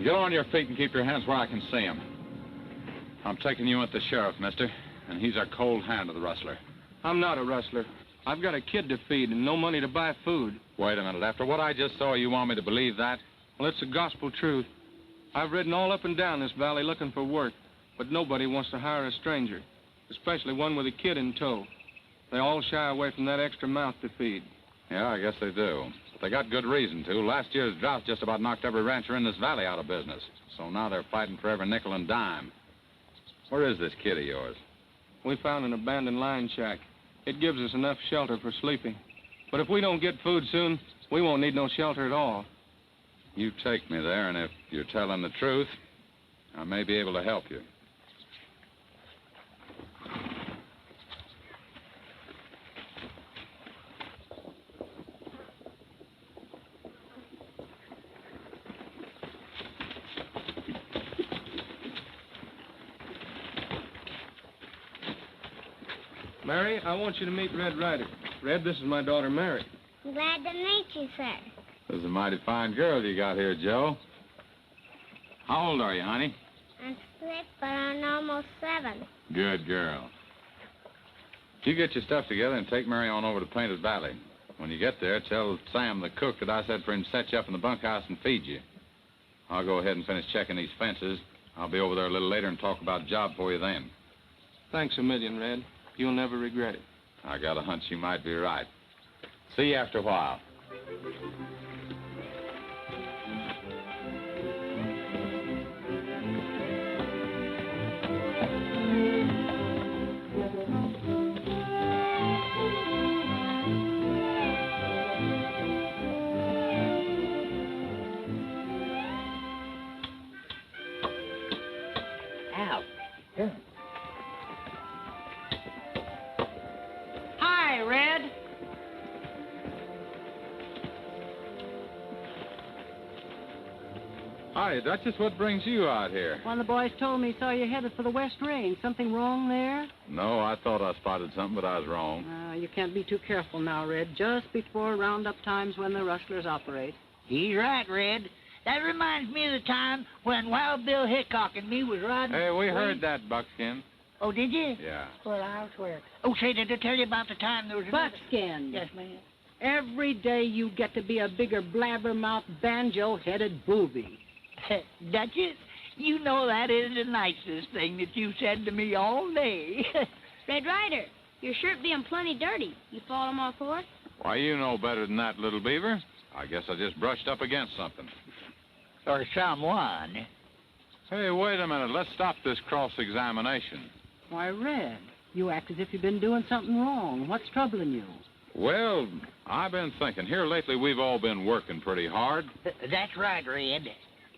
Get on your feet and keep your hands where I can see them. I'm taking you with the sheriff, mister, and he's a cold hand to the rustler. I'm not a rustler. I've got a kid to feed and no money to buy food. Wait a minute. After what I just saw, you want me to believe that? Well, it's the gospel truth. I've ridden all up and down this valley looking for work, but nobody wants to hire a stranger, especially one with a kid in tow. They all shy away from that extra mouth to feed. Yeah, I guess they do. But they got good reason to. Last year's drought just about knocked every rancher in this valley out of business. So now they're fighting for every nickel and dime. Where is this kid of yours? We found an abandoned line shack. It gives us enough shelter for sleeping. But if we don't get food soon, we won't need no shelter at all. You take me there, and if you're telling the truth, I may be able to help you. Mary, I want you to meet Red Ryder. Red, this is my daughter, Mary. Glad to meet you, sir. This is a mighty fine girl you got here, Joe. How old are you, honey? I'm 6, but I'm almost 7. Good girl. You get your stuff together and take Mary on over to Painted Valley. When you get there, tell Sam, the cook, that I said for him to set you up in the bunkhouse and feed you. I'll go ahead and finish checking these fences. I'll be over there a little later and talk about a job for you then. Thanks a million, Red. You'll never regret it. I got a hunch you might be right. See you after a while. Al. Yeah. Hi, Red. Hi, Duchess. What brings you out here? One of the boys told me he saw you headed for the West Range. Something wrong there? No, I thought I spotted something, but I was wrong. You can't be too careful now, Red. Just before roundup times when the rustlers operate. He's right, Red. That reminds me of the time when Wild Bill Hickok and me was riding... Hey, we heard that, Buckskin. Oh, did you? Yeah. Well, I'll swear. Oh, say, did I tell you about the time there was... Buckskin. Yes, ma'am. Every day you get to be a bigger blabbermouth, banjo-headed booby. Duchess, you know that is the nicest thing that you've said to me all day. Red Ryder, your shirt being plenty dirty. You fall on all fours? Why, you know better than that, little Beaver. I guess I just brushed up against something. Or someone. Hey, wait a minute. Let's stop this cross-examination. Why, Red, you act as if you've been doing something wrong. What's troubling you? Well, I've been thinking. Here lately, we've all been working pretty hard. That's right, Red.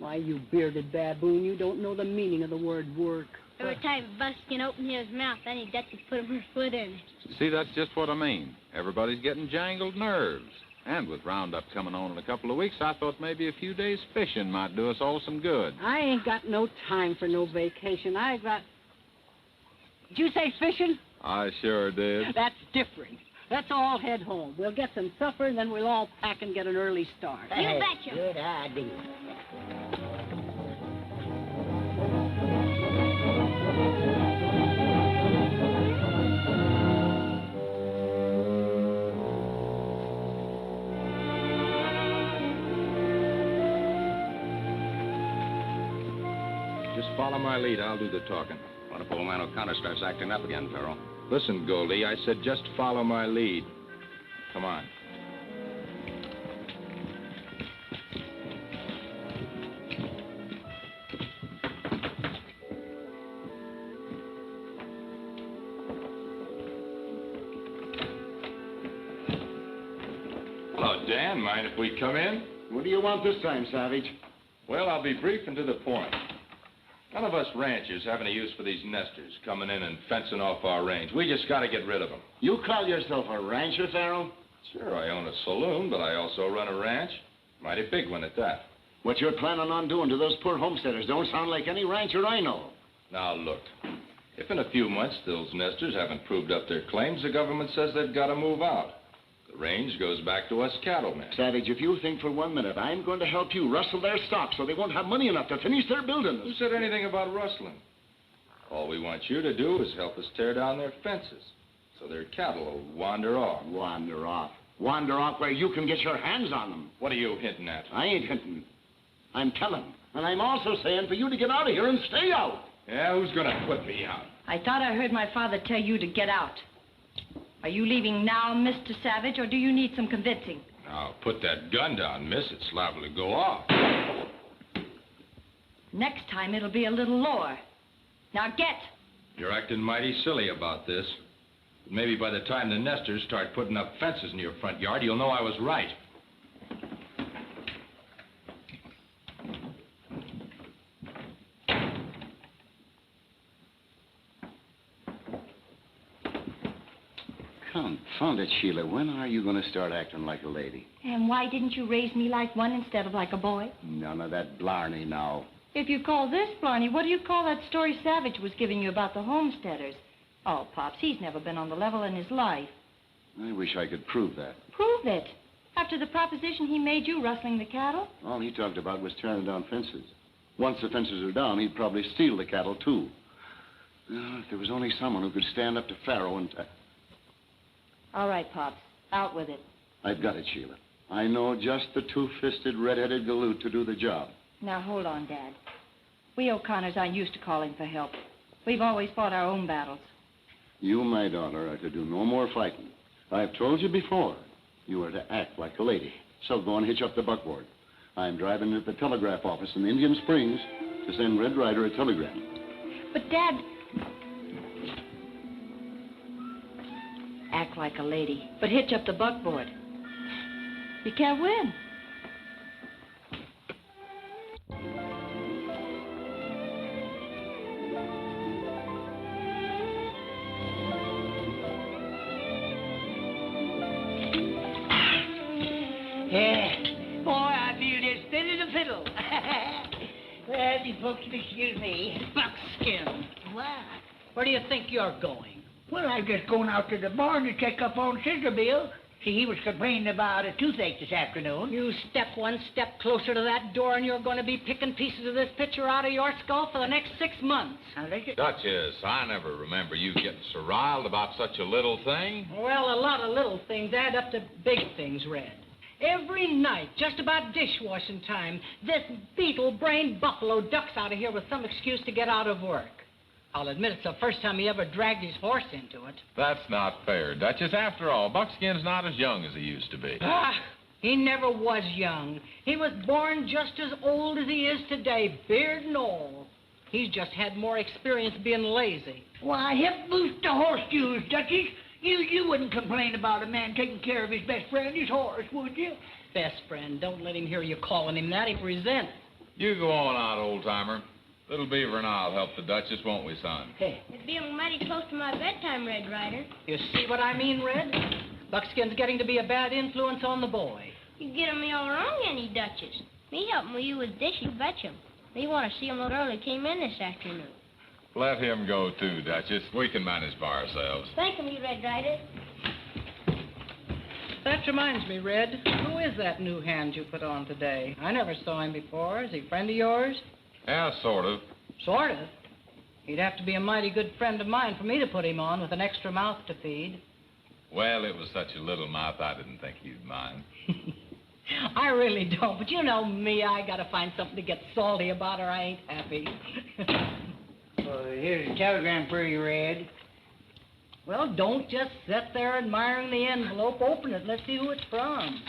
Why, you bearded baboon, you don't know the meaning of the word work. Every time Buckskin opened his mouth, I need Duchess to put his foot in. See, that's just what I mean. Everybody's getting jangled nerves. And with Roundup coming on in a couple of weeks, I thought maybe a few days fishing might do us all some good. I ain't got no time for no vacation. I got... Did you say fishing? I sure did. That's different. Let's all head home. We'll get some supper, and then we'll all pack and get an early start. You betcha. Good idea. Just follow my lead. I'll do the talking. What if old man O'Connor starts acting up again, Farrell? Listen, Goldie, I said just follow my lead. Come on. Hello, Dan. Mind if we come in? What do you want this time, Savage? Well, I'll be brief and to the point. None of us ranchers have any use for these nesters coming in and fencing off our range. We just got to get rid of them. You call yourself a rancher, Farrell? Sure, I own a saloon, but I also run a ranch. Mighty big one at that. What you're planning on doing to those poor homesteaders don't sound like any rancher I know. Now, look. If in a few months those nesters haven't proved up their claims, the government says they've got to move out. The The range goes back to us cattlemen. Savage, if you think for 1 minute I'm going to help you rustle their stock so they won't have money enough to finish their buildings. Who said anything about rustling? All we want you to do is help us tear down their fences so their cattle will wander off. Wander off. Wander off where you can get your hands on them. What are you hinting at? I ain't hinting. I'm telling. And I'm also saying for you to get out of here and stay out. Yeah, who's gonna put me out? I thought I heard my father tell you to get out. Are you leaving now, Mr. Savage, or do you need some convincing? Now, put that gun down, miss. It's liable to go off. Next time, it'll be a little lower. Now, get! You're acting mighty silly about this. Maybe by the time the nesters start putting up fences in your front yard, you'll know I was right. Confound it, Sheila. When are you going to start acting like a lady? And why didn't you raise me like one instead of like a boy? None of that blarney now. If you call this blarney, what do you call that story Savage was giving you about the homesteaders? Oh, Pops, he's never been on the level in his life. I wish I could prove that. Prove it. After the proposition he made you rustling the cattle? All he talked about was tearing down fences. Once the fences are down, he'd probably steal the cattle, too. If there was only someone who could stand up to Pharaoh and... All right, Pops. Out with it. I've got it, Sheila. I know just the two-fisted, red-headed galoot to do the job. Now, hold on, Dad. We O'Connors aren't used to calling for help. We've always fought our own battles. You, my daughter, are to do no more fighting. I've told you before, you are to act like a lady. So go and hitch up the buckboard. I'm driving to the telegraph office in Indian Springs to send Red Ryder a telegram. But, Dad... Act like a lady, but hitch up the buckboard. You can't win. Yeah. Boy, I feel as fit as a fiddle. Well, you folks will excuse me. Buckskin, What? where do you think you're going? Well, I'm just going out to the barn to check up on Scissor Bill. See, he was complaining about a toothache this afternoon. You step one step closer to that door and you're going to be picking pieces of this picture out of your skull for the next 6 months. Now, listen. Duchess, I never remember you getting so riled about such a little thing. Well, a lot of little things add up to big things, Red. Every night, just about dishwashing time, this beetle-brained buffalo ducks out of here with some excuse to get out of work. I'll admit it's the first time he ever dragged his horse into it. That's not fair, Duchess. After all, Buckskin's not as young as he used to be. Ah, he never was young. He was born just as old as he is today, beard and all. He's just had more experience being lazy. Why, hip boost to horseshoes, Duchess. You wouldn't complain about a man taking care of his best friend, his horse, would you? Best friend, don't let him hear you calling him that. He'll resent it. You go on out, old-timer. Little Beaver and I'll help the Duchess, won't we, son? Hey. It's being mighty close to my bedtime, Red Ryder. You see what I mean, Red? Buckskin's getting to be a bad influence on the boy. You're getting me all wrong, Annie Duchess. Me helping with you with dishes, betcha. Me want to see him a little early came in this afternoon. Let him go, too, Duchess. We can manage by ourselves. Thank you, Red Ryder. That reminds me, Red. Who is that new hand you put on today? I never saw him before. Is he a friend of yours? Yeah, sort of. Sort of. He'd have to be a mighty good friend of mine for me to put him on with an extra mouth to feed. Well, it was such a little mouth, I didn't think you'd mind. I really don't, but you know me, I gotta find something to get salty about or I ain't happy. Here's a telegram for you, Red. Well, don't just sit there admiring the envelope. Open it. Let's see who it's from.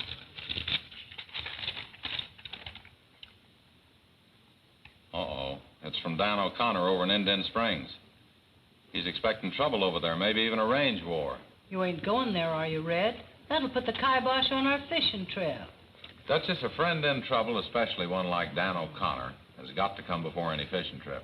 Uh-oh. It's from Dan O'Connor over in Indian Springs. He's expecting trouble over there, maybe even a range war. You ain't going there, are you, Red? That'll put the kibosh on our fishing trail. Duchess, a friend in trouble, especially one like Dan O'Connor, has got to come before any fishing trip.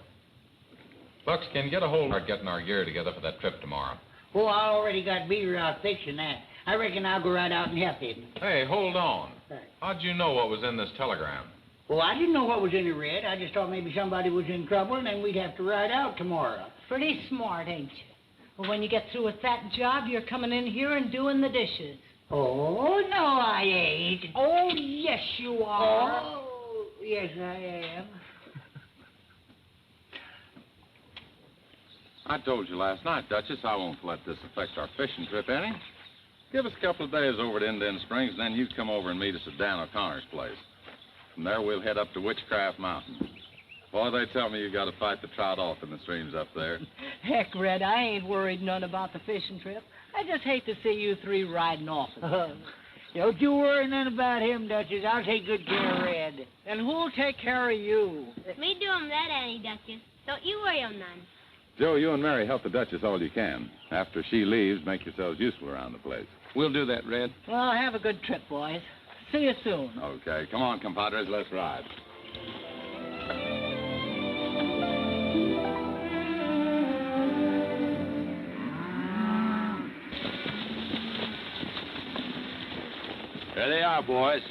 Buckskin, get a hold of getting our gear together for that trip tomorrow. Oh, I already got Beaver out fixing that. I reckon I'll go right out and help him. Hey, hold on. Right. How'd you know what was in this telegram? Well, I didn't know what was in it, Red. I just thought maybe somebody was in trouble and then we'd have to ride out tomorrow. Pretty smart, ain't you? Well, when you get through with that job, you're coming in here and doing the dishes. Oh, no, I ain't. Oh, yes, you are. Oh, yes, I am. I told you last night, Duchess, I won't let this affect our fishing trip any. Give us a couple of days over at Indian Springs, and then you come over and meet us at Dan O'Connor's place. From there, we'll head up to Witchcraft Mountain. Boy, they tell me you got to fight the trout off in the streams up there. Heck, Red, I ain't worried none about the fishing trip. I just hate to see you three riding off again. Don't you worry none about him, Duchess. I'll take good care of Red. And who'll take care of you? Me do 'em that, Annie Duchess. Don't you worry 'em none. Joe, you and Mary help the Duchess all you can. After she leaves, make yourselves useful around the place. We'll do that, Red. Well, have a good trip, boys. See you soon. Okay, come on, compadres, let's ride. There they are, boys.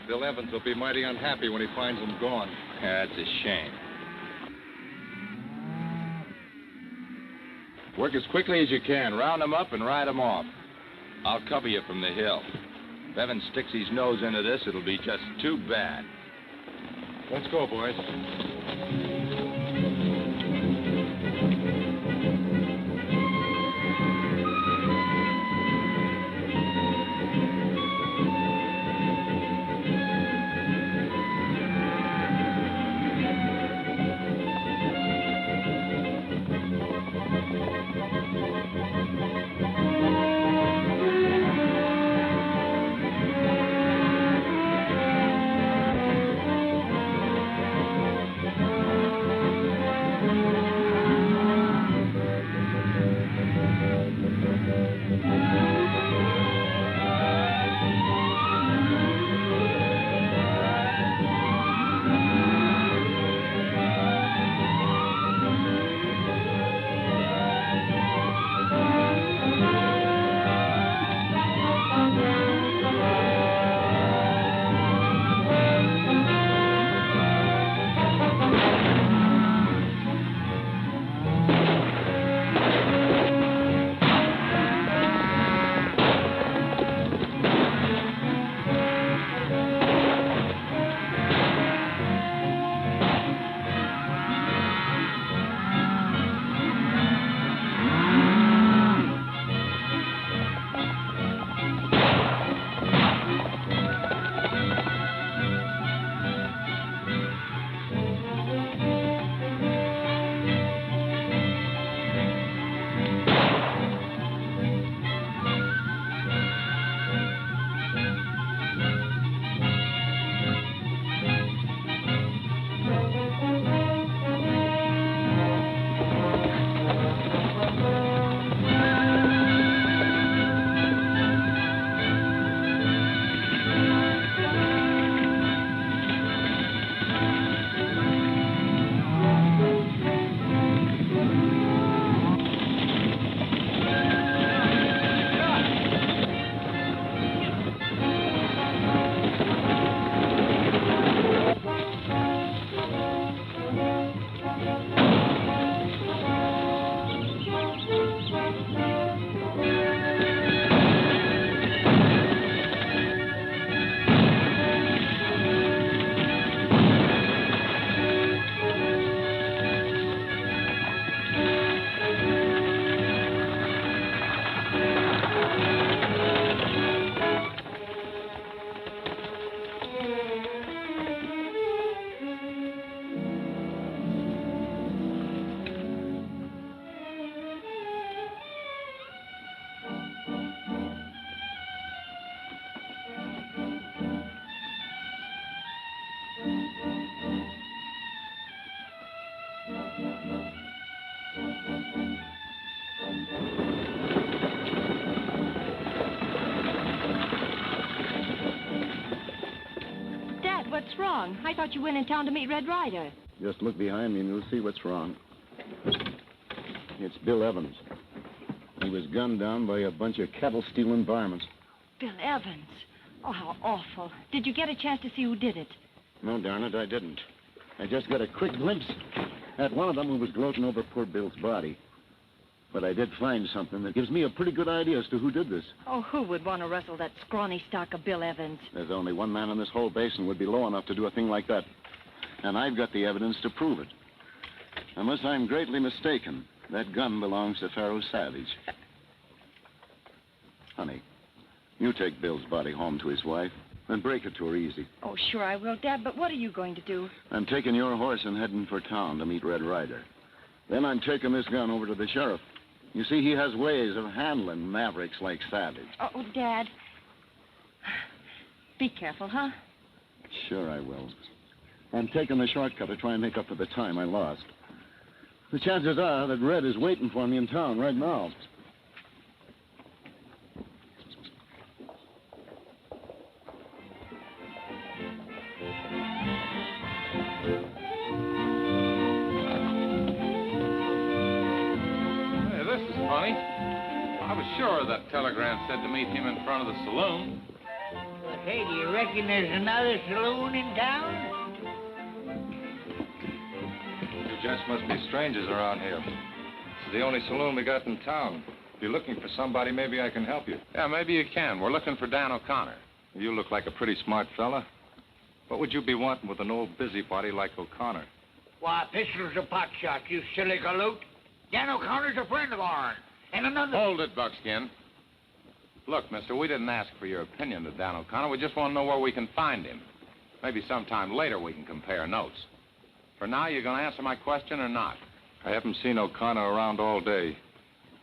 Bill Evans will be mighty unhappy when he finds them gone. That's a shame. Work as quickly as you can. Round them up and ride them off. I'll cover you from the hill. If Evans sticks his nose into this, it'll be just too bad. Let's go, boys. What's wrong? I thought you went in town to meet Red Ryder. Just look behind me and you'll see what's wrong. It's Bill Evans. He was gunned down by a bunch of cattle-stealing varmints. Bill Evans? Oh, how awful. Did you get a chance to see who did it? No, darn it, I didn't. I just got a quick glimpse at one of them who was gloating over poor Bill's body. But I did find something that gives me a pretty good idea as to who did this. Oh, who would want to wrestle that scrawny stock of Bill Evans? There's only one man in this whole basin would be low enough to do a thing like that. And I've got the evidence to prove it. Unless I'm greatly mistaken, that gun belongs to Pharaoh Savage. Honey, you take Bill's body home to his wife, and break it to her easy. Oh, sure I will, Dad, but what are you going to do? I'm taking your horse and heading for town to meet Red Ryder. Then I'm taking this gun over to the sheriff. You see, he has ways of handling mavericks like Savage. Oh, Dad. Be careful, huh? Sure I will. I'm taking the shortcut to try and make up for the time I lost. The chances are that Red is waiting for me in town right now. Hey, this is funny. I was sure that telegram said to meet him in front of the saloon. Well, hey, do you reckon there's another saloon in town? You gents must be strangers around here. This is the only saloon we got in town. If you're looking for somebody, maybe I can help you. Yeah, maybe you can. We're looking for Dan O'Connor. You look like a pretty smart fella. What would you be wanting with an old busybody like O'Connor? Why, pistols or pot shots, you silly galoot. Dan O'Connor's a friend of ours. And another... Hold it, Buckskin. Look, mister, we didn't ask for your opinion of Dan O'Connor. We just want to know where we can find him. Maybe sometime later we can compare notes. For now, you going to answer my question or not? I haven't seen O'Connor around all day.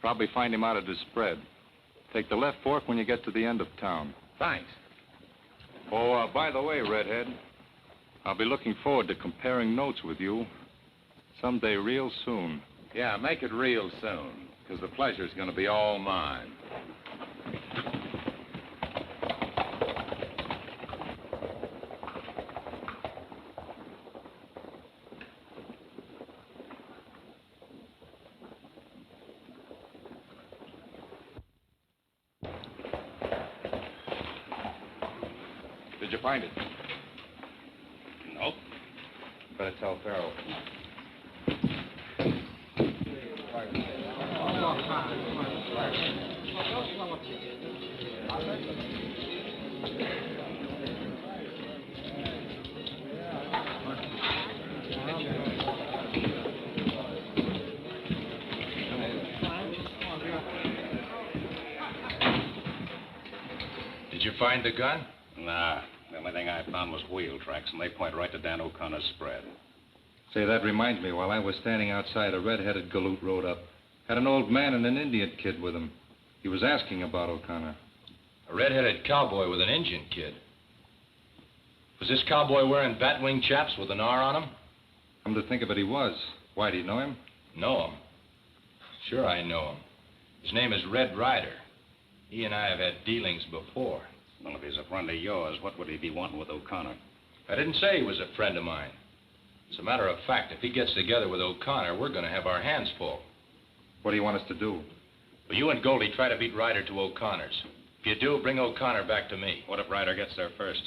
Probably find him out at his spread. Take the left fork when you get to the end of town. Thanks. Oh, by the way, Redhead, I'll be looking forward to comparing notes with you someday real soon. Yeah, make it real soon, because the pleasure's going to be all mine. Did you find it? Nope. Better tell Pharaoh. Did you find the gun? Nah. The only thing I found was wheel tracks, and they point right to Dan O'Connor's spread. Say, that reminds me, while I was standing outside, a red-headed galoot rode up. Had an old man and an Indian kid with him. He was asking about O'Connor. A red-headed cowboy with an Indian kid. Was this cowboy wearing bat-wing chaps with an R on him? Come to think of it, he was. Why, do you know him? Know him? Sure I know him. His name is Red Ryder. He and I have had dealings before. Well, if he's a friend of yours, what would he be wanting with O'Connor? I didn't say he was a friend of mine. As a matter of fact, if he gets together with O'Connor, we're going to have our hands full. What do you want us to do? Well, you and Goldie try to beat Ryder to O'Connor's. If you do, bring O'Connor back to me. What if Ryder gets there first?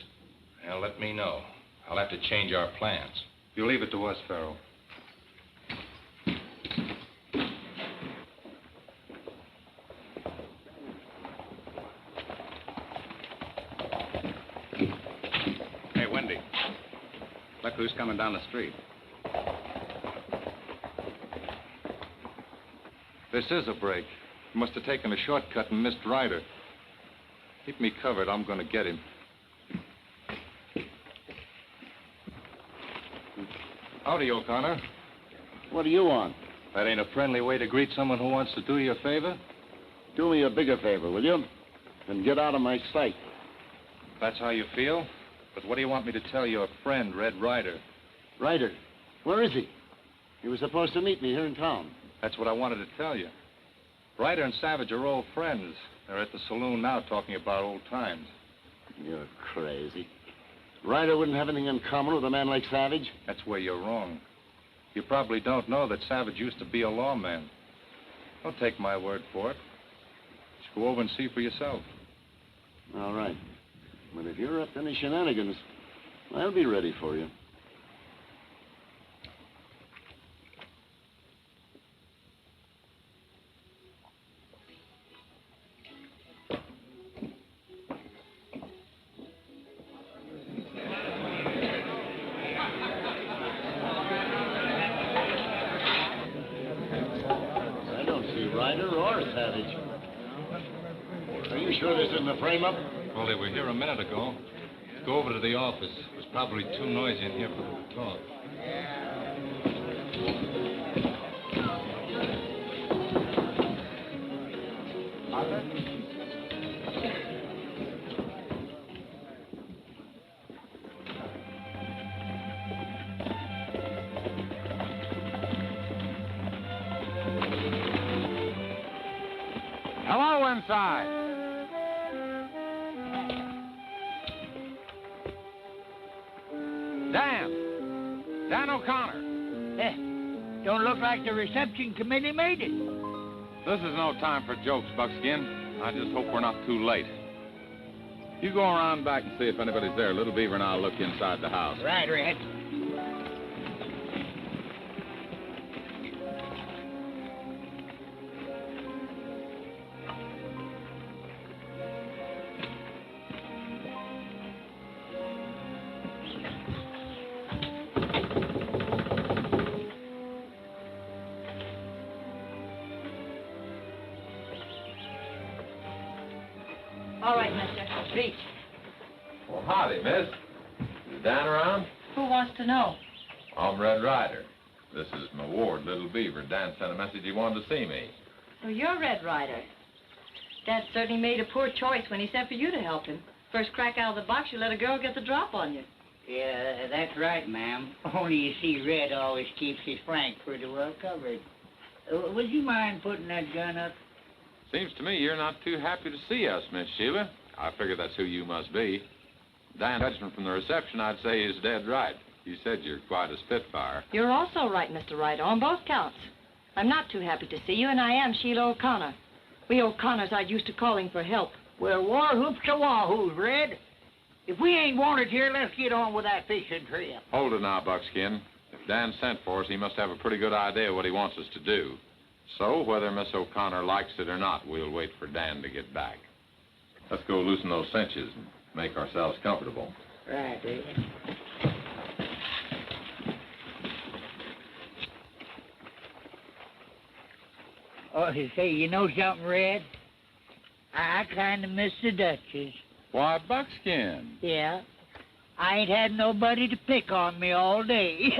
Well, let me know. I'll have to change our plans. You leave it to us, Pharaoh. Hey, Wendy. Look who's coming down the street. This is a break. He must have taken a shortcut and missed Ryder. Keep me covered. I'm going to get him. Howdy, O'Connor. What do you want? That ain't a friendly way to greet someone who wants to do you a favor. Do me a bigger favor, will you? And get out of my sight. That's how you feel? But what do you want me to tell your friend, Red Ryder? Ryder? Where is he? He was supposed to meet me here in town. That's what I wanted to tell you. Ryder and Savage are old friends. They're at the saloon now talking about old times. You're crazy. Ryder wouldn't have anything in common with a man like Savage. That's where you're wrong. You probably don't know that Savage used to be a lawman. Don't take my word for it. Just go over and see for yourself. All right. But if you're up to any shenanigans, I'll be ready for you. Ryder or Savage. Are you sure this isn't a frame-up? Well, they were here a minute ago. Let's go over to the office. It was probably too noisy in here for them to talk. Hello inside. Dan O'Connor. Don't look like the reception committee made it. This is no time for jokes, Buckskin. I just hope we're not too late. You go around back and see if anybody's there. Little Beaver and I'll look inside the house. Right, Red. All right, mister. Reach. Well, howdy, miss. Is Dan around? Who wants to know? I'm Red Ryder. This is my ward, Little Beaver. Dan sent a message he wanted to see me. Oh, you're Red Ryder. Dad certainly made a poor choice when he sent for you to help him. First crack out of the box, you let a girl get the drop on you. Yeah, that's right, ma'am. Only you see, Red always keeps his flank pretty well covered. Would you mind putting that gun up? Seems to me you're not too happy to see us, Miss Sheila. I figure that's who you must be. Dan's judgment from the reception, I'd say, is dead right. You said you're quite a spitfire. You're also right, Mr. Ryder, on both counts. I'm not too happy to see you, and I am Sheila O'Connor. We O'Connors are used to calling for help. Well, war hoops to wahoos, Red. If we ain't wanted here, let's get on with that fishing trip. Hold it now, Buckskin. If Dan sent for us, he must have a pretty good idea what he wants us to do. So, whether Miss O'Connor likes it or not, we'll wait for Dan to get back. Let's go loosen those cinches and make ourselves comfortable. Right, Red. Oh, say, you know something, Red? I kind of miss the Duchess. Why, Buckskin? Yeah. I ain't had nobody to pick on me all day.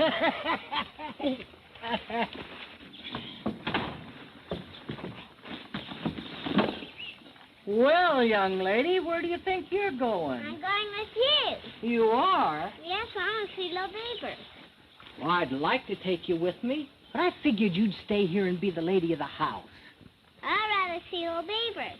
Well, young lady, where do you think you're going? I'm going with you. You are? Yes, I want to see little Beaver. Well, I'd like to take you with me, but I figured you'd stay here and be the lady of the house. I'd rather see little Beaver.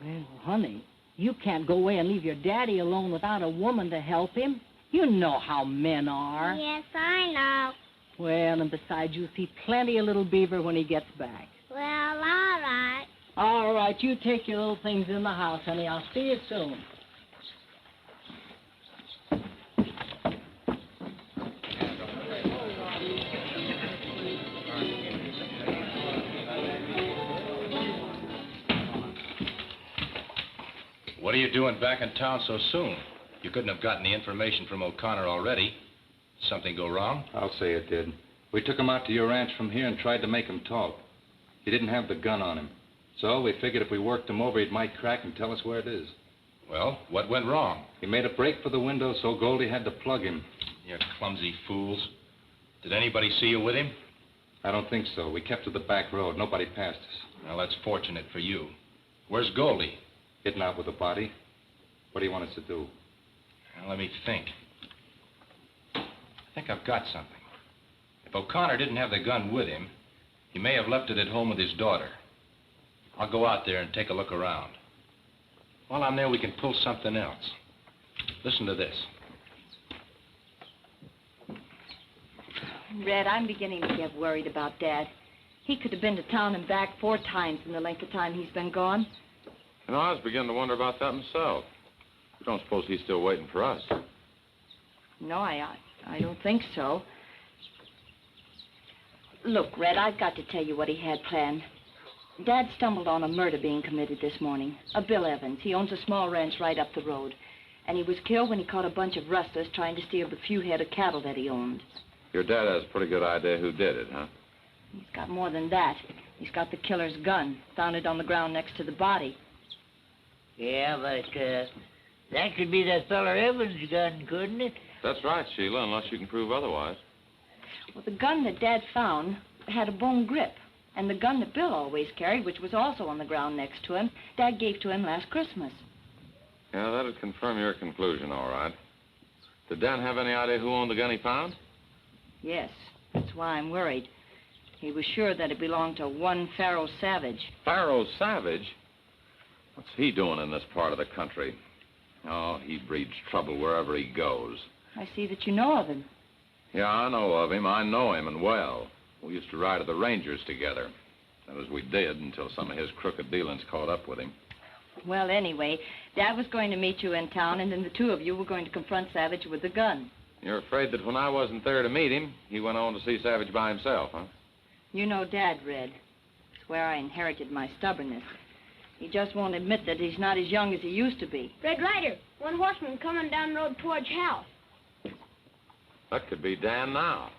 Well, honey, you can't go away and leave your daddy alone without a woman to help him. You know how men are. Yes, I know. Well, and besides, you'll see plenty of little Beaver when he gets back. Well, all right. All right, you take your little things in the house, honey. I'll see you soon. What are you doing back in town so soon? You couldn't have gotten the information from O'Connor already. Something go wrong? I'll say it did. We took him out to your ranch from here and tried to make him talk. He didn't have the gun on him. So we figured if we worked him over, he might crack and tell us where it is. Well, what went wrong? He made a break for the window, so Goldie had to plug him. You clumsy fools. Did anybody see you with him? I don't think so. We kept to the back road. Nobody passed us. Well, that's fortunate for you. Where's Goldie? Hidden out with the body. What do you want us to do? Well, let me think. I think I've got something. If O'Connor didn't have the gun with him, he may have left it at home with his daughter. I'll go out there and take a look around. While I'm there, we can pull something else. Listen to this. Red, I'm beginning to get worried about Dad. He could have been to town and back 4 times in the length of time he's been gone. You know, I was beginning to wonder about that myself. You don't suppose he's still waiting for us? No, I don't think so. Look, Red, I've got to tell you what he had planned. Dad stumbled on a murder being committed this morning. A Bill Evans. He owns a small ranch right up the road. And he was killed when he caught a bunch of rustlers trying to steal the few head of cattle that he owned. Your dad has a pretty good idea who did it, huh? He's got more than that. He's got the killer's gun, found it on the ground next to the body. Yeah, but, that could be that feller Evans' gun, couldn't it? That's right, Sheila, unless you can prove otherwise. Well, the gun that Dad found had a bone grip. And the gun that Bill always carried, which was also on the ground next to him, Dad gave to him last Christmas. Yeah, that'd confirm your conclusion, all right. Did Dan have any idea who owned the gun he found? Yes, that's why I'm worried. He was sure that it belonged to one Pharaoh Savage. Pharaoh Savage? What's he doing in this part of the country? Oh, he breeds trouble wherever he goes. I see that you know of him. Yeah, I know of him. I know him, and well. We used to ride to the Rangers together. That is, we did until some of his crooked dealings caught up with him. Well, anyway, Dad was going to meet you in town, and then the two of you were going to confront Savage with the gun. You're afraid that when I wasn't there to meet him, he went on to see Savage by himself, huh? You know Dad, Red. It's where I inherited my stubbornness. He just won't admit that he's not as young as he used to be. Red Ryder, one horseman coming down the road towards house. That could be Dan now.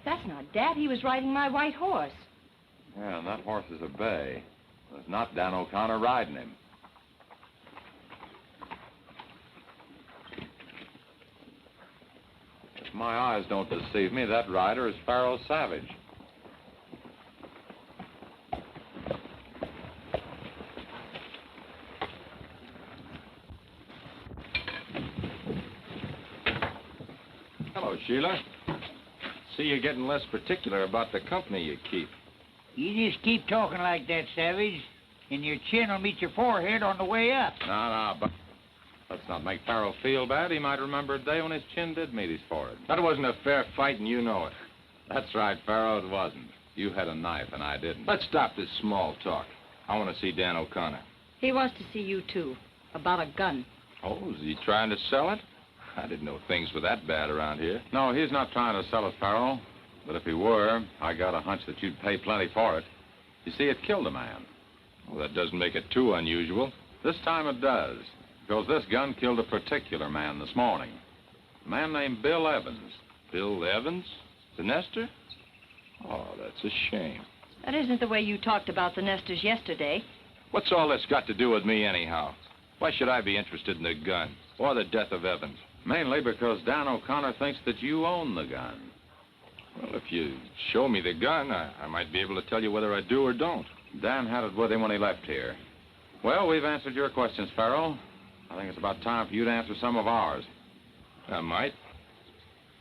That's not Dad. He was riding my white horse. Yeah, and that horse is a bay. There's not Dan O'Connor riding him. If my eyes don't deceive me, that rider is Pharaoh Savage. Hello, Sheila. See, you're getting less particular about the company you keep. You just keep talking like that, Savage, and your chin will meet your forehead on the way up. No, but let's not make Pharaoh feel bad. He might remember a day when his chin did meet his forehead. That wasn't a fair fight, and you know it. That's right, Pharaoh, it wasn't. You had a knife, and I didn't. Let's stop this small talk. I want to see Dan O'Connor. He wants to see you, too, about a gun. Oh, is he trying to sell it? I didn't know things were that bad around here. No, he's not trying to sell it, Pharaoh. But if he were, I got a hunch that you'd pay plenty for it. You see, it killed a man. Well, that doesn't make it too unusual. This time it does, because this gun killed a particular man this morning. A man named Bill Evans. Bill Evans? The Nestor? Oh, that's a shame. That isn't the way you talked about the Nestors yesterday. What's all this got to do with me, anyhow? Why should I be interested in the gun or the death of Evans? Mainly because Dan O'Connor thinks that you own the gun. Well, if you show me the gun, I might be able to tell you whether I do or don't. Dan had it with him when he left here. Well, we've answered your questions, Pharaoh. I think it's about time for you to answer some of ours. I might.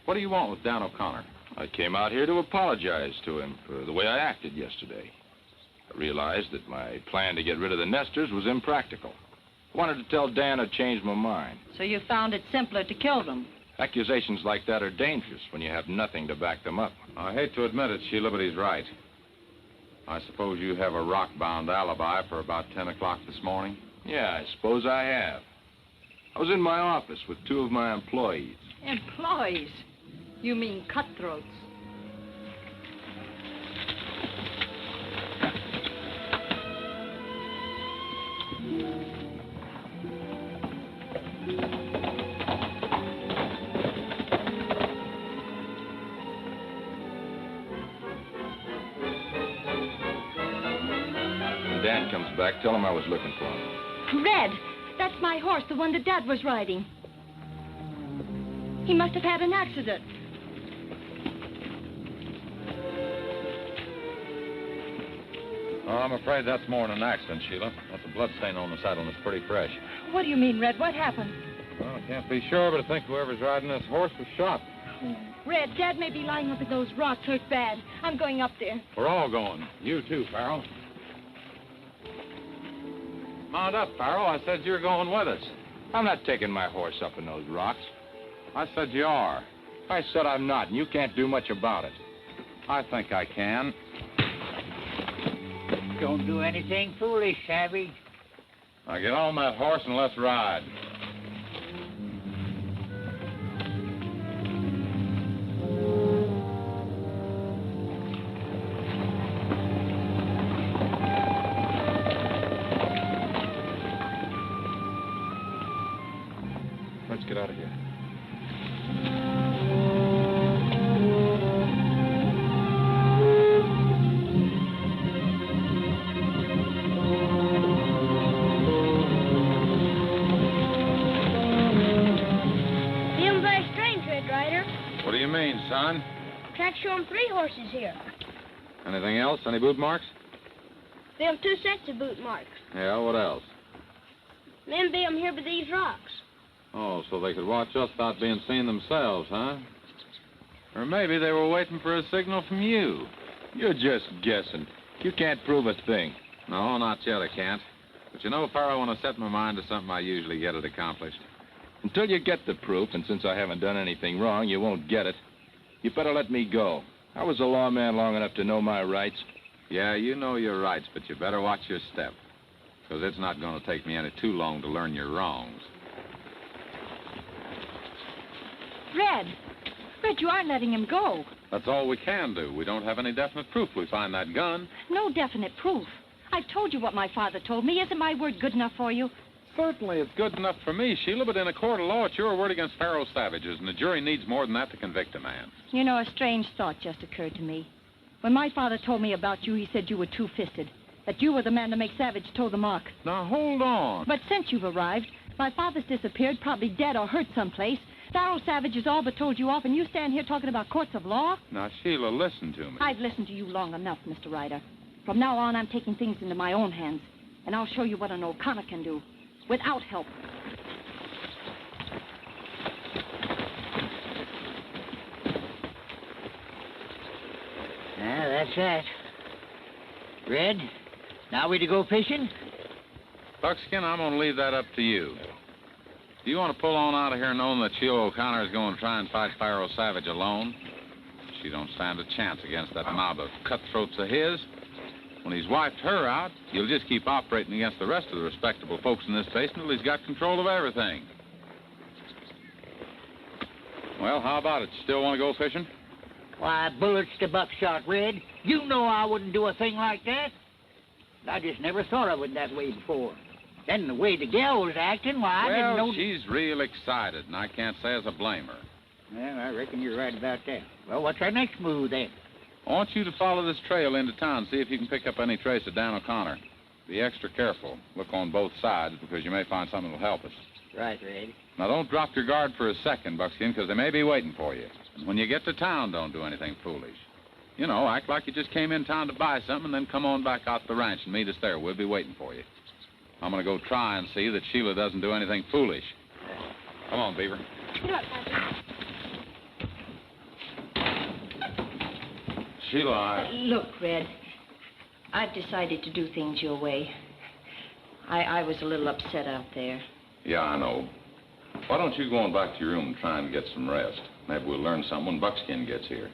What do you want with Dan O'Connor? I came out here to apologize to him for the way I acted yesterday. I realized that my plan to get rid of the Nestors was impractical. I wanted to tell Dan I'd changed my mind. So you found it simpler to kill them? Accusations like that are dangerous when you have nothing to back them up. I hate to admit it, Sheila, but he's right. I suppose you have a rock-bound alibi for about 10 o'clock this morning? Yeah, I suppose I have. I was in my office with two of my employees. Employees? You mean cutthroats? When Dan comes back, tell him I was looking for him. Red! That's my horse, the one that Dad was riding. He must have had an accident. Oh, I'm afraid that's more than an accident, Sheila. That's a blood stain on the saddle, and it's pretty fresh. What do you mean, Red? What happened? Well, I can't be sure, but I think whoever's riding this horse was shot. Red, Dad may be lying up in those rocks, hurt bad. I'm going up there. We're all going. You too, Pharaoh. Mount up, Pharaoh. I said you're going with us. I'm not taking my horse up in those rocks. I said you are. I said I'm not, and you can't do much about it. I think I can. Don't do anything foolish, Savage. Now get on that horse and let's ride. Let's get out of here. Red Ryder. What do you mean, son? Tracks show 'em 3 horses here. Anything else? Any boot marks? Them 2 sets of boot marks. Yeah, what else? Men be 'em here by these rocks. Oh, so they could watch us without being seen themselves, huh? Or maybe they were waiting for a signal from you. You're just guessing. You can't prove a thing. No, not yet, I can't. But you know, Pharaoh, when I set my mind to something, I usually get it accomplished. Until you get the proof, and since I haven't done anything wrong, you won't get it. You better let me go. I was a lawman long enough to know my rights. Yeah, you know your rights, but you better watch your step. Because it's not going to take me any too long to learn your wrongs. Red, you aren't letting him go. That's all we can do. We don't have any definite proof we find that gun. No definite proof. I've told you what my father told me. Isn't my word good enough for you? Certainly, it's good enough for me, Sheila, but in a court of law, it's your word against Pharaoh savages, and the jury needs more than that to convict a man. You know, a strange thought just occurred to me. When my father told me about you, he said you were two-fisted, that you were the man to make Savage toe the mark. Now, hold on. But since you've arrived, my father's disappeared, probably dead or hurt someplace. Pharaoh Savage has all but told you off, and you stand here talking about courts of law? Now, Sheila, listen to me. I've listened to you long enough, Mr. Ryder. From now on, I'm taking things into my own hands, and I'll show you what an O'Connor can do, without help. Ah, that's that. Red, now we to go fishing? Buckskin, I'm going to leave that up to you. Do you want to pull on out of here knowing that Sheila O'Connor is going to try and fight Pharaoh Savage alone? She don't stand a chance against that mob of cutthroats of his. When he's wiped her out, he'll just keep operating against the rest of the respectable folks in this basin until he's got control of everything. Well, how about it? You still want to go fishing? Why, bullets to buckshot, Red. You know I wouldn't do a thing like that. I just never thought of it that way before. Then the way the gal was acting, why, I didn't know... Well, she's real excited, and I can't say as I blame her. Well, I reckon you're right about that. Well, what's our next move, then? I want you to follow this trail into town, see if you can pick up any trace of Dan O'Connor. Be extra careful. Look on both sides, because you may find something that'll help us. Right, Red. Now, don't drop your guard for a second, Buckskin, because they may be waiting for you. And when you get to town, don't do anything foolish. You know, act like you just came in town to buy something, and then come on back out to the ranch and meet us there. We'll be waiting for you. I'm going to go try and see that Sheila doesn't do anything foolish. Come on, Beaver. Sheila, Look, Red, I've decided to do things your way. I was a little upset out there. Yeah, I know. Why don't you go on back to your room and try and get some rest? Maybe we'll learn something when Buckskin gets here.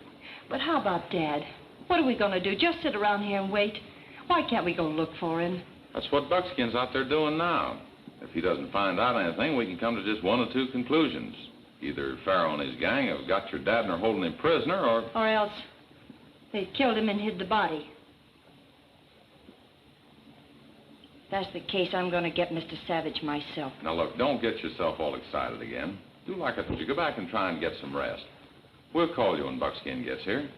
But how about Dad? What are we going to do? Just sit around here and wait? Why can't we go look for him? That's what Buckskin's out there doing now. If he doesn't find out anything, we can come to just one or two conclusions. Either Pharaoh and his gang have got your dad and are holding him prisoner, or... Or else they killed him and hid the body. If that's the case, I'm going to get Mr. Savage myself. Now, look, don't get yourself all excited again. Do like I told you. Go back and try and get some rest. We'll call you when Buckskin gets here.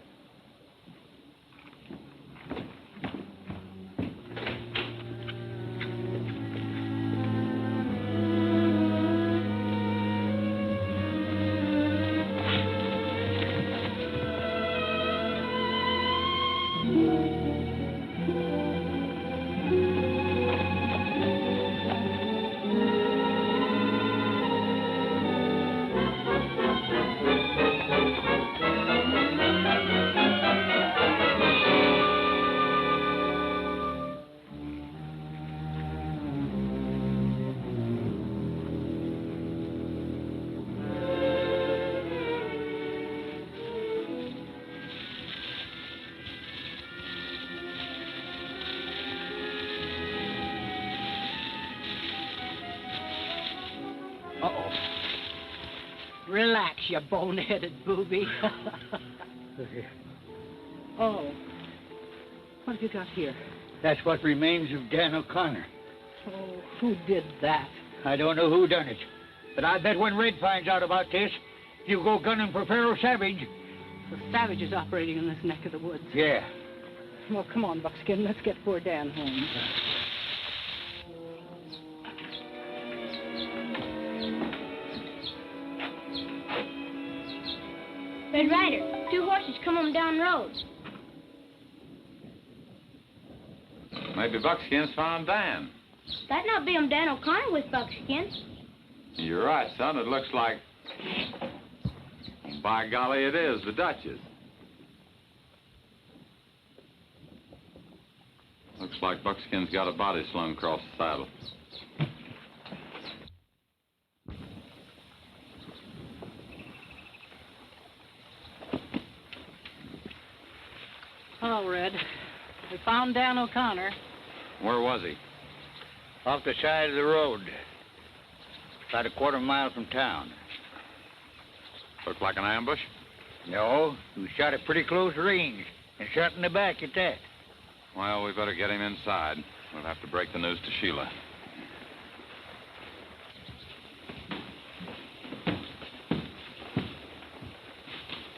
Relax, you bone-headed booby. Oh. What have you got here? That's what remains of Dan O'Connor. Oh, who did that? I don't know who done it, but I bet when Red finds out about this, he'll go gunning for Pharaoh Savage. The Savage is operating in this neck of the woods. Yeah. Well, come on, Buckskin. Let's get poor Dan home. Red Ryder, 2 horses come on down the road. Maybe Buckskin's found Dan. That not be Dan O'Connor with Buckskin. You're right, son. It looks like... By golly, it is the Duchess. Looks like Buckskin's got a body slung across the saddle. Hello, Red. We found Dan O'Connor. Where was he? Off the side of the road. About a quarter mile from town. Looked like an ambush? No, we shot at pretty close range and shot in the back at that. Well, we better get him inside. We'll have to break the news to Sheila.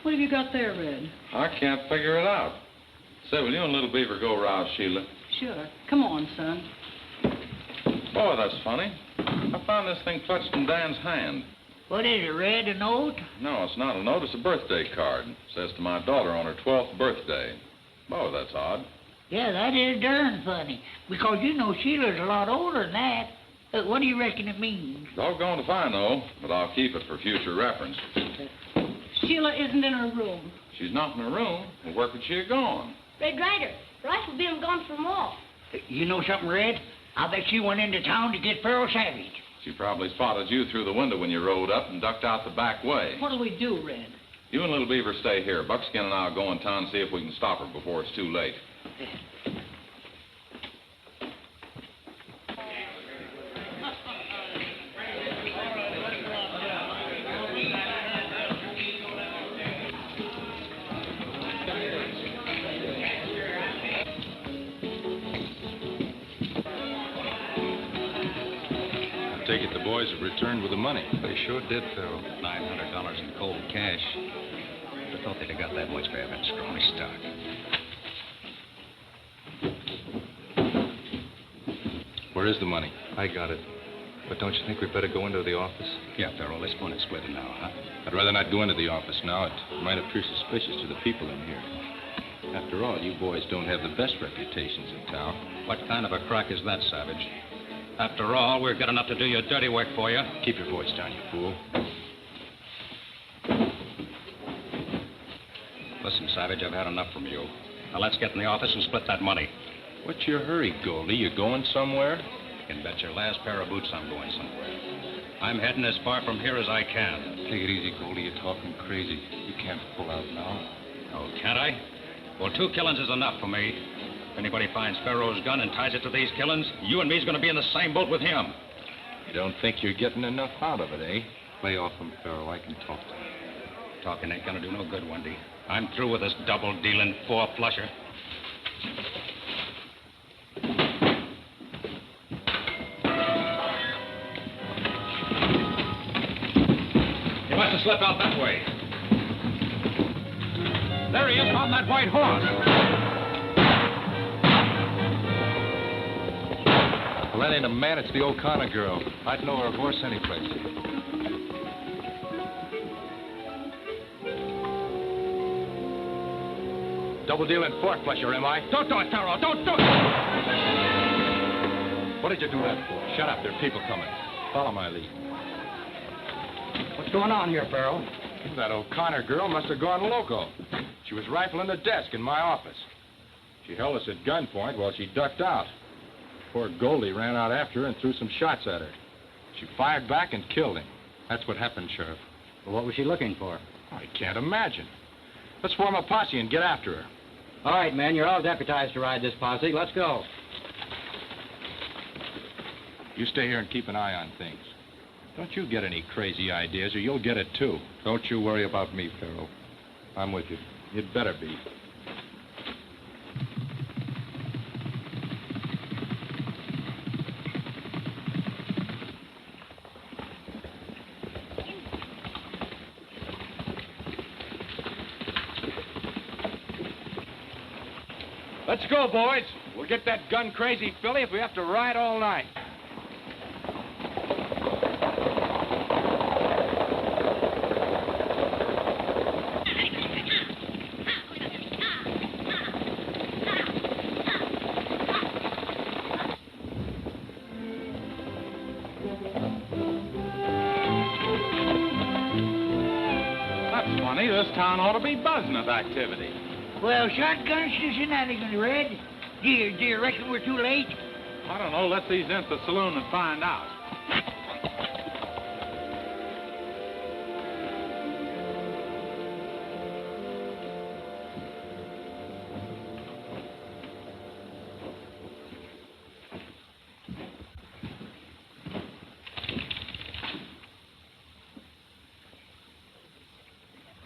What have you got there, Red? I can't figure it out. Say, will you and little Beaver go rouse Sheila? Sure. Come on, son. Oh, that's funny. I found this thing clutched in Dan's hand. What is it, Red? A note? No, it's not a note. It's a birthday card. It says to my daughter on her 12th birthday. Oh, that's odd. Yeah, that is darn funny. Because you know Sheila's a lot older than that. What do you reckon it means? Doggone if I know, but I'll keep it for future reference. Sheila isn't in her room. She's not in her room. Well, where could she have gone? Red Ryder, Rice will be gone from all. You know something, Red? I bet she went into town to get Pharaoh Savage. She probably spotted you through the window when you rode up and ducked out the back way. What'll we do, Red? You and little Beaver stay here. Buckskin and I'll go in town and see if we can stop her before it's too late. Take it the boys have returned with the money. They sure did, Phil. $900 in cold cash. I thought they'd have got that much for having strong stock. Where is the money? I got it. But don't you think we'd better go into the office? Yeah, Pharaoh, let's go in and split it now, huh? I'd rather not go into the office now. It might appear suspicious to the people in here. After all, you boys don't have the best reputations in town. What kind of a crack is that, Savage? After all, we're good enough to do your dirty work for you. Keep your voice down, you fool. Listen, Savage, I've had enough from you. Now let's get in the office and split that money. What's your hurry, Goldie? You going somewhere? You can bet your last pair of boots I'm going somewhere. I'm heading as far from here as I can. Take it easy, Goldie. You're talking crazy. You can't pull out now. Oh, can't I? Well, 2 killings is enough for me. If anybody finds Pharaoh's gun and ties it to these killings, you and me's going to be in the same boat with him. You don't think you're getting enough out of it, eh? Lay off him, Pharaoh. I can talk to him. Talking ain't going to do no good, Wendy. I'm through with this double-dealing four-flusher. He must have slipped out that way. There he is on that white horse. Well, that ain't a man. It's the O'Connor girl. I'd know her horse anyplace. Double-dealing four-flusher, am I? Don't do it, Pharaoh. Don't do it. What did you do that for? Shut up. There are people coming. Follow my lead. What's going on here, Pharaoh? That O'Connor girl must have gone loco. She was rifling the desk in my office. She held us at gunpoint while she ducked out. Poor Goldie ran out after her and threw some shots at her. She fired back and killed him. That's what happened, Sheriff. Well, what was she looking for? I can't imagine. Let's form a posse and get after her. All right, men, you're all deputized to ride this posse. Let's go. You stay here and keep an eye on things. Don't you get any crazy ideas or you'll get it too. Don't you worry about me, Pharaoh. I'm with you. You'd better be. Let's go, boys. We'll get that gun-crazy filly if we have to ride all night. That's funny. This town ought to be buzzing with activity. Well, shotguns to shenanigans, Red. Do you reckon we're too late? I don't know. Let's ease into the saloon and find out.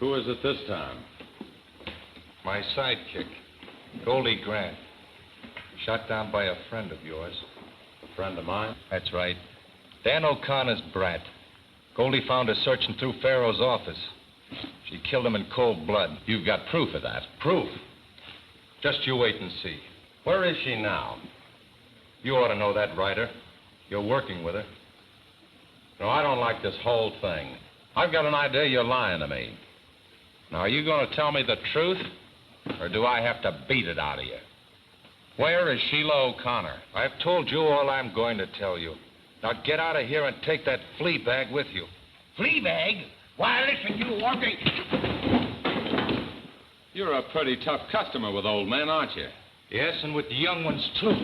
Who is it this time? My sidekick, Goldie Grant. Shot down by a friend of yours. A friend of mine? That's right. Dan O'Connor's brat. Goldie found her searching through Farrow's office. She killed him in cold blood. You've got proof of that. Proof? Just you wait and see. Where is she now? You ought to know that, Ryder. You're working with her. No, I don't like this whole thing. I've got an idea you're lying to me. Now, are you going to tell me the truth, or do I have to beat it out of you? Where is Sheila O'Connor? I've told you all I'm going to tell you. Now get out of here and take that flea bag with you. Flea bag? Why, listen, you ornery. You're a pretty tough customer with old men, aren't you? Yes, and with the young ones, too.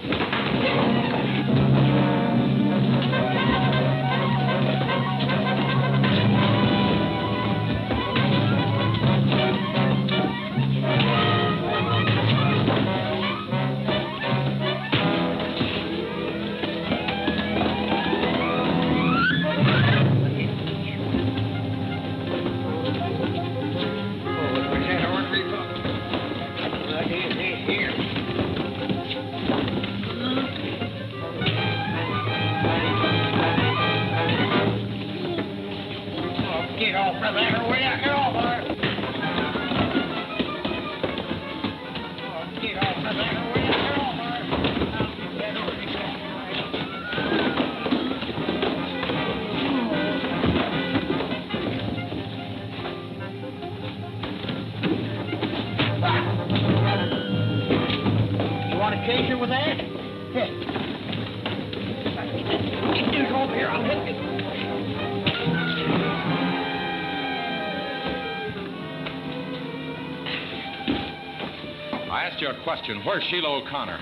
Question. Where's Sheila O'Connor?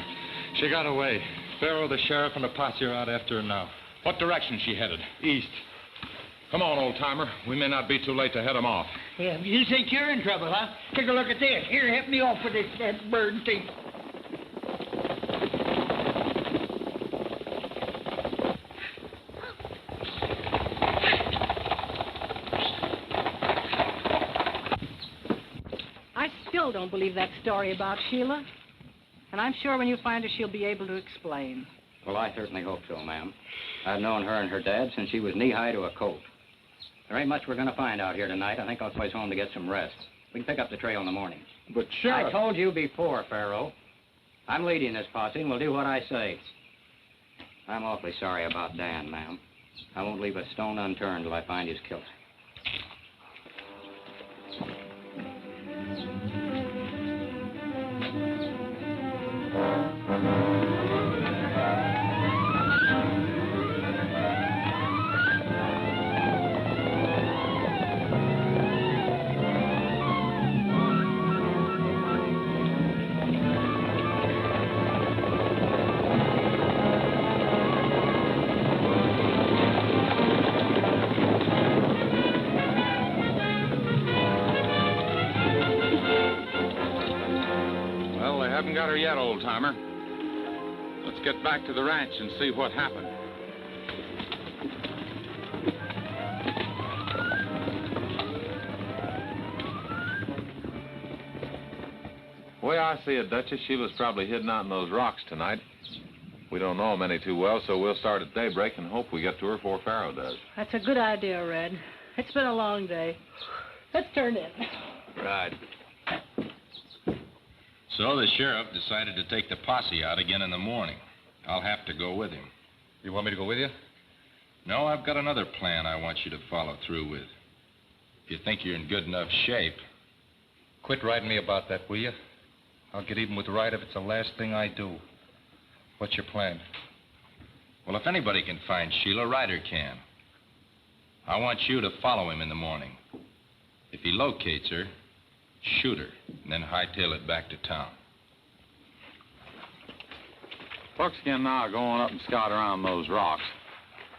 She got away. Farrow, the sheriff, and the posse are out after her now. What direction she headed? East. Come on, old-timer. We may not be too late to head them off. Yeah, you think you're in trouble, huh? Take a look at this. Here, help me off with this bird thing. Don't believe that story about Sheila. And I'm sure when you find her, she'll be able to explain. Well, I certainly hope so, ma'am. I've known her and her dad since she was knee-high to a colt. There ain't much we're going to find out here tonight. I think I'll go home to get some rest. We can pick up the trail in the morning. But, Sheriff... I told you before, Farrow. I'm leading this posse, and we'll do what I say. I'm awfully sorry about Dan, ma'am. I won't leave a stone unturned till I find his killer. Yet, old-timer. Let's get back to the ranch and see what happened. The way I see it, Duchess, Sheila's probably hidden out in those rocks tonight. We don't know them any too well, so we'll start at daybreak and hope we get to her before Farrow does. That's a good idea, Red. It's been a long day. Let's turn in. Right. So the sheriff decided to take the posse out again in the morning. I'll have to go with him. You want me to go with you? No, I've got another plan I want you to follow through with. If you think you're in good enough shape... Quit riding me about that, will you? I'll get even with Ryder if it's the last thing I do. What's your plan? Well, if anybody can find Sheila, Ryder can. I want you to follow him in the morning. If he locates her, shoot her, and then hightail it back to town. Buckskin and I are going up and scout around those rocks.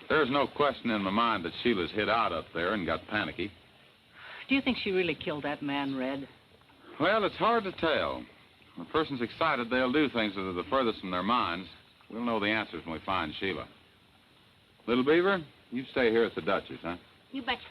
There's no question in my mind that Sheila's hid out up there and got panicky. Do you think she really killed that man, Red? Well, it's hard to tell. When a person's excited, they'll do things that are the furthest from their minds. We'll know the answers when we find Sheila. Little Beaver, you stay here at the Duchess, huh? You betcha.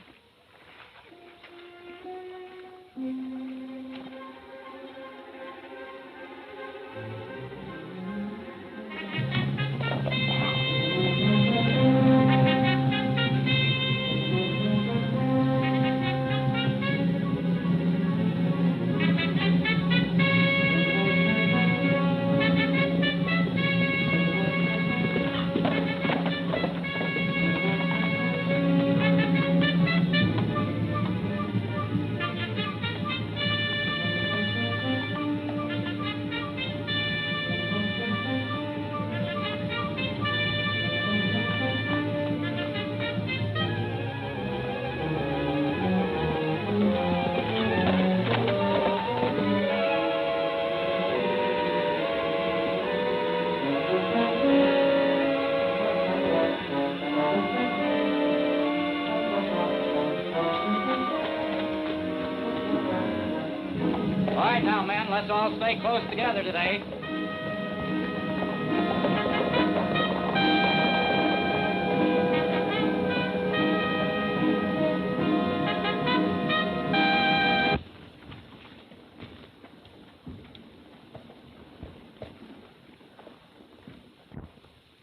Let's all stay close together today.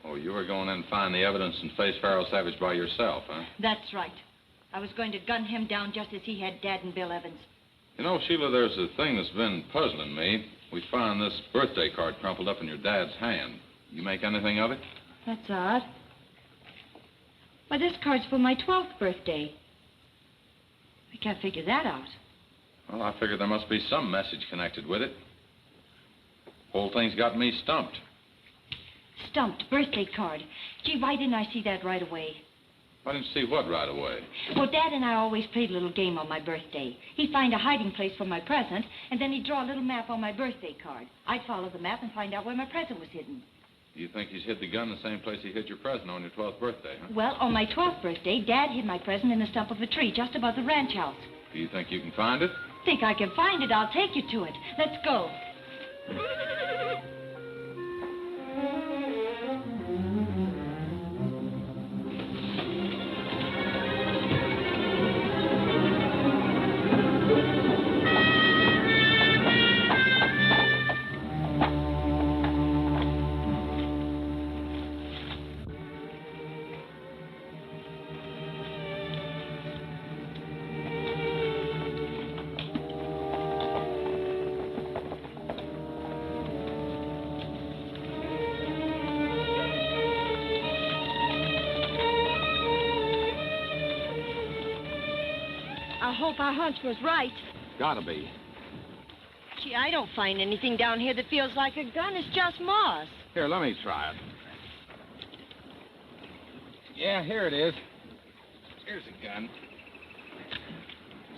Oh, you were going in and find the evidence and face Pharaoh Savage by yourself, huh? That's right. I was going to gun him down just as he had Dad and Bill Evans. You know, Sheila, there's a thing that's been puzzling me. We found this birthday card crumpled up in your dad's hand. You make anything of it? That's odd. Why, this card's for my 12th birthday. I can't figure that out. Well, I figured there must be some message connected with it. Whole thing's got me stumped. Stumped birthday card. Gee, why didn't I see that right away? I didn't see what right away. Well, Dad and I always played a little game on my birthday. He'd find a hiding place for my present, and then he'd draw a little map on my birthday card. I'd follow the map and find out where my present was hidden. You think he's hid the gun the same place he hid your present on your 12th birthday, huh? Well, on my 12th birthday, Dad hid my present in the stump of a tree just above the ranch house. Do you think you can find it? Think I can find it? I'll take you to it. Let's go. I hope our hunch was right. Gotta be. Gee, I don't find anything down here that feels like a gun. It's just moss. Here, let me try it. Yeah, here it is. Here's a gun.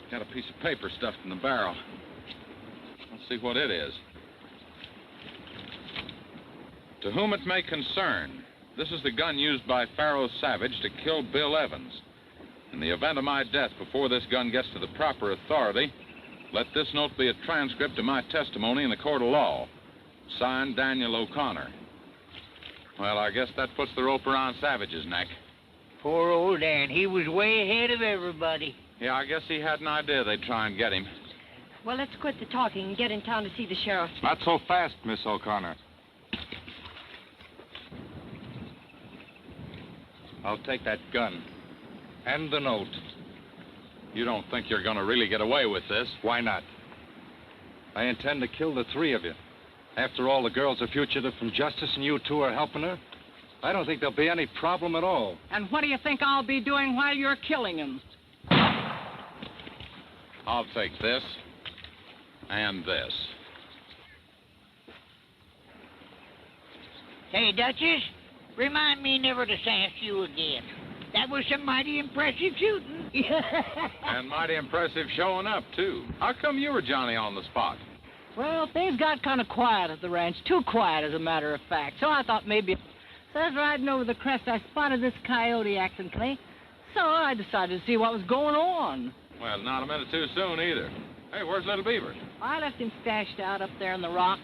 It's got a piece of paper stuffed in the barrel. Let's see what it is. To whom it may concern, this is the gun used by Pharaoh Savage to kill Bill Evans. In the event of my death before this gun gets to the proper authority, let this note be a transcript of my testimony in the court of law. Signed, Daniel O'Connor. Well, I guess that puts the rope around Savage's neck. Poor old Dan. He was way ahead of everybody. Yeah, I guess he had an idea they'd try and get him. Well, let's quit the talking and get in town to see the sheriff. Not so fast, Miss O'Connor. I'll take that gun. And the note. You don't think you're going to really get away with this? Why not? I intend to kill the three of you. After all, the girl's a fugitive from justice and you two are helping her. I don't think there'll be any problem at all. And what do you think I'll be doing while you're killing him? I'll take this and this. Hey, Duchess, remind me never to sass you again. That was some mighty impressive shooting. And mighty impressive showing up, too. How come you were Johnny on the spot? Well, things got kind of quiet at the ranch. Too quiet, as a matter of fact. So I thought maybe... So I was riding over the crest, I spotted this coyote acting funny. So I decided to see what was going on. Well, not a minute too soon, either. Hey, where's little Beaver? I left him stashed out up there in the rocks.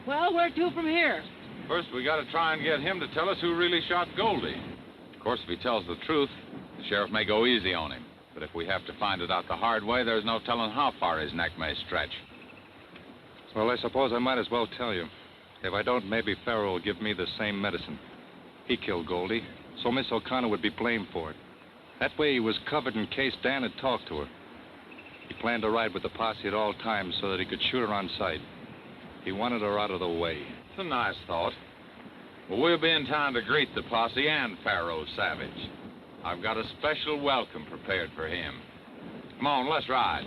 Well, where to from here? First, we gotta try and get him to tell us who really shot Goldie. Of course, if he tells the truth, the sheriff may go easy on him. But if we have to find it out the hard way, there's no telling how far his neck may stretch. Well, I suppose I might as well tell you. If I don't, maybe Farrell will give me the same medicine. He killed Goldie, so Miss O'Connor would be blamed for it. That way he was covered in case Dan had talked to her. He planned to ride with the posse at all times so that he could shoot her on sight. He wanted her out of the way. It's a nice thought. Well, we'll be in time to greet the posse and Pharaoh Savage. I've got a special welcome prepared for him. Come on, let's ride.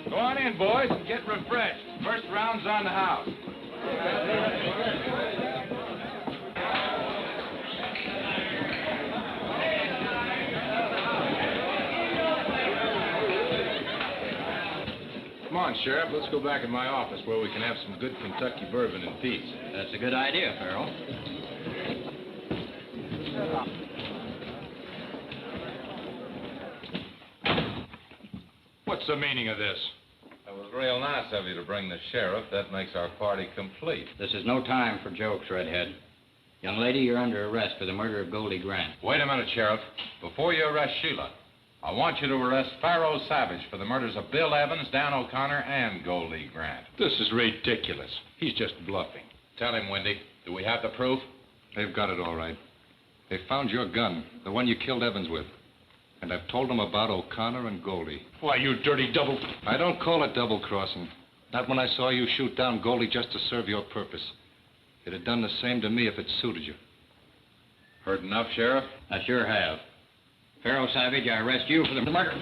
Go on in, boys, and get refreshed. First round's on the house. Come on, Sheriff. Let's go back in my office where we can have some good Kentucky bourbon in peace. That's a good idea, Farrell. What's the meaning of this? It was real nice of you to bring the sheriff. That makes our party complete. This is no time for jokes, Redhead. Young lady, you're under arrest for the murder of Goldie Grant. Wait a minute, Sheriff. Before you arrest Sheila, I want you to arrest Pharaoh Savage for the murders of Bill Evans, Dan O'Connor, and Goldie Grant. This is ridiculous. He's just bluffing. Tell him, Wendy. Do we have the proof? They've got it all right. They found your gun, the one you killed Evans with. And I've told them about O'Connor and Goldie. Why, you dirty double... I don't call it double-crossing. Not when I saw you shoot down Goldie just to serve your purpose. You'd have done the same to me if it suited you. Heard enough, Sheriff? I sure have. Pharaoh Savage, I arrest you for the murder.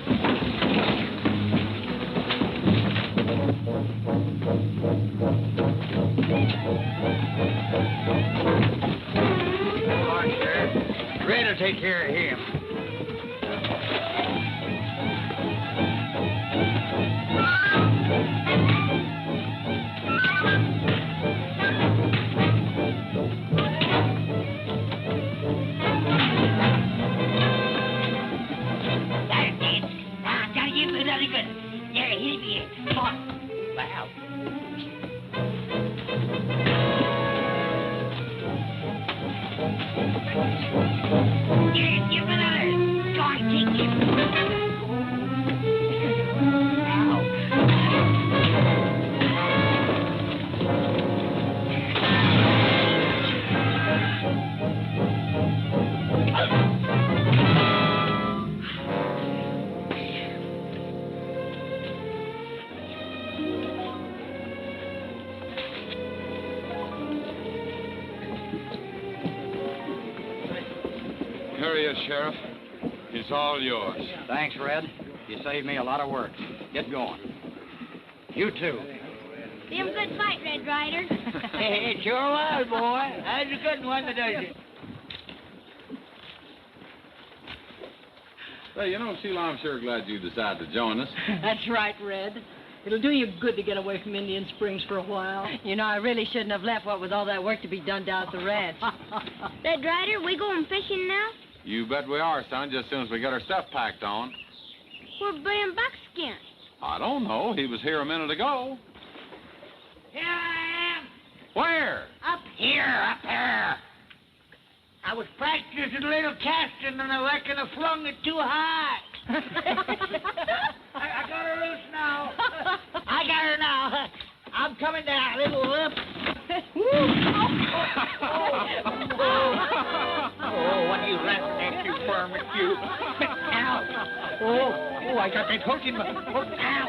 Come on, Sheriff. Red will take care of him. Sheriff. It's all yours. Thanks, Red. You saved me a lot of work. Get going. You too. Be a good fight, Red Ryder. It sure was, boy. That's a good one, that does it. Say, you know, Sheila, I'm sure glad you decided to join us. That's right, Red. It'll do you good to get away from Indian Springs for a while. You know, I really shouldn't have left, what with all that work to be done down at the ranch. Red Ryder, we going fishing now? You bet we are, son, just as soon as we get our stuff packed on. Where's Bill Buckskin? I don't know. He was here a minute ago. Here I am. Where? Up here. I was practicing a little casting, and I reckon I flung it too high. I got her loose now. I got her now. I'm coming down. Little lip. Oh, what are you laughing at, you vermin, you? Ow. Oh, I got that hook in my foot. Ow.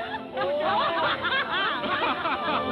now.